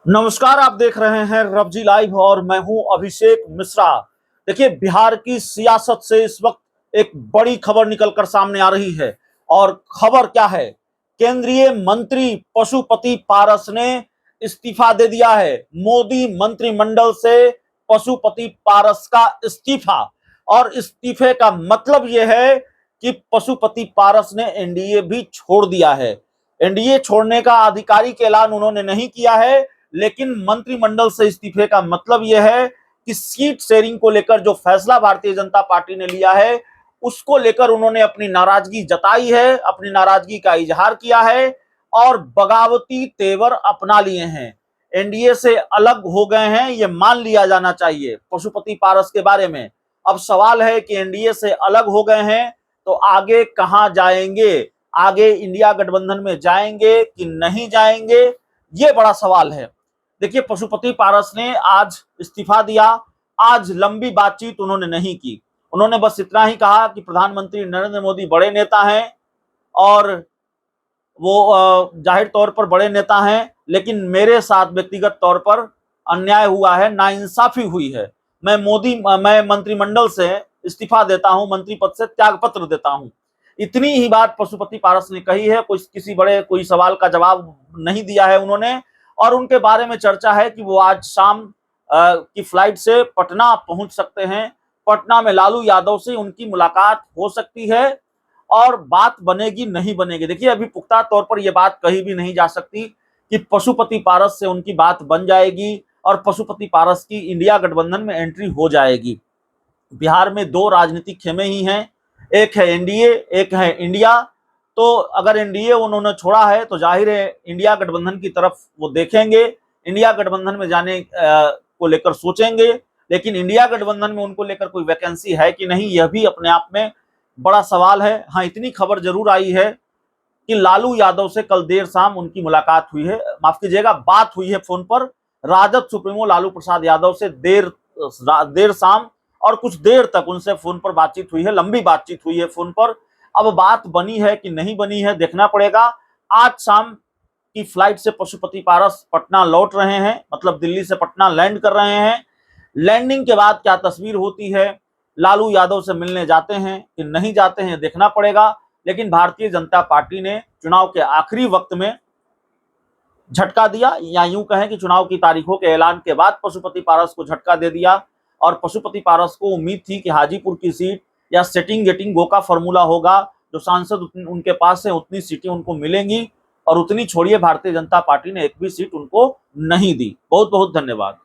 नमस्कार, आप देख रहे हैं रवजी लाइव और मैं हूं अभिषेक मिश्रा। देखिए, बिहार की सियासत से इस वक्त एक बड़ी खबर निकलकर सामने आ रही है। और खबर क्या है? केंद्रीय मंत्री पशुपति पारस ने इस्तीफा दे दिया है। मोदी मंत्रिमंडल से पशुपति पारस का इस्तीफा। और इस्तीफे का मतलब यह है कि पशुपति पारस ने एनडीए भी छोड़ दिया है। एनडीए छोड़ने का आधिकारिक ऐलान उन्होंने नहीं किया है, लेकिन मंत्रिमंडल से इस्तीफे का मतलब यह है कि सीट शेयरिंग को लेकर जो फैसला भारतीय जनता पार्टी ने लिया है, उसको लेकर उन्होंने अपनी नाराजगी जताई है, अपनी नाराजगी का इजहार किया है और बगावती तेवर अपना लिए हैं। एनडीए से अलग हो गए हैं, यह मान लिया जाना चाहिए पशुपति पारस के बारे में। अब सवाल है कि एनडीए से अलग हो गए हैं तो आगे कहां जाएंगे? आगे इंडिया गठबंधन में जाएंगे कि नहीं जाएंगे, ये बड़ा सवाल है। देखिए, पशुपति पारस ने आज इस्तीफा दिया। आज लंबी बातचीत उन्होंने नहीं की। उन्होंने बस इतना ही कहा कि प्रधानमंत्री नरेंद्र मोदी बड़े नेता हैं और वो जाहिर तौर पर बड़े नेता हैं, लेकिन मेरे साथ व्यक्तिगत तौर पर अन्याय हुआ है, नाइंसाफी हुई है। मैं मंत्रिमंडल से इस्तीफा देता हूं, मंत्री पद से त्याग पत्र देता हूं। इतनी ही बात पशुपति पारस ने कही है। कोई सवाल का जवाब नहीं दिया है उन्होंने। और उनके बारे में चर्चा है कि वो आज शाम की फ्लाइट से पटना पहुंच सकते हैं। पटना में लालू यादव से उनकी मुलाकात हो सकती है और बात बनेगी नहीं बनेगी। देखिए, अभी पुख्ता तौर पर यह बात कही भी नहीं जा सकती कि पशुपति पारस से उनकी बात बन जाएगी और पशुपति पारस की इंडिया गठबंधन में एंट्री हो जाएगी। बिहार में दो राजनीतिक खेमे ही हैं, एक है एनडीए, एक है इंडिया। तो अगर एनडीए उन्होंने छोड़ा है तो जाहिर है इंडिया गठबंधन की तरफ वो देखेंगे, इंडिया गठबंधन में जाने को लेकर सोचेंगे। लेकिन इंडिया गठबंधन में उनको लेकर कोई वैकेंसी है कि नहीं, यह भी अपने आप में बड़ा सवाल है। हाँ, इतनी खबर जरूर आई है कि लालू यादव से कल देर शाम उनकी मुलाकात हुई है, माफ कीजिएगा, बात हुई है फोन पर। राजद सुप्रीमो लालू प्रसाद यादव से देर शाम और कुछ देर तक उनसे फोन पर बातचीत हुई है, लंबी बातचीत हुई है फोन पर। अब बात बनी है कि नहीं बनी है, देखना पड़ेगा। आज शाम की फ्लाइट से पशुपति पारस पटना लौट रहे हैं, मतलब दिल्ली से पटना लैंड कर रहे हैं। लैंडिंग के बाद क्या तस्वीर होती है, लालू यादव से मिलने जाते हैं कि नहीं जाते हैं, देखना पड़ेगा। लेकिन भारतीय जनता पार्टी ने चुनाव के आखिरी वक्त में झटका दिया, या यूं कहें कि चुनाव की तारीखों के ऐलान के बाद पशुपति पारस को झटका दे दिया। और पशुपति पारस को उम्मीद थी कि हाजीपुर की सीट या सेटिंग गेटिंग गो का फॉर्मूला होगा, जो सांसद उनके पास है उतनी सीटें उनको मिलेंगी। और उतनी छोड़िए, भारतीय जनता पार्टी ने एक भी सीट उनको नहीं दी। बहुत बहुत धन्यवाद।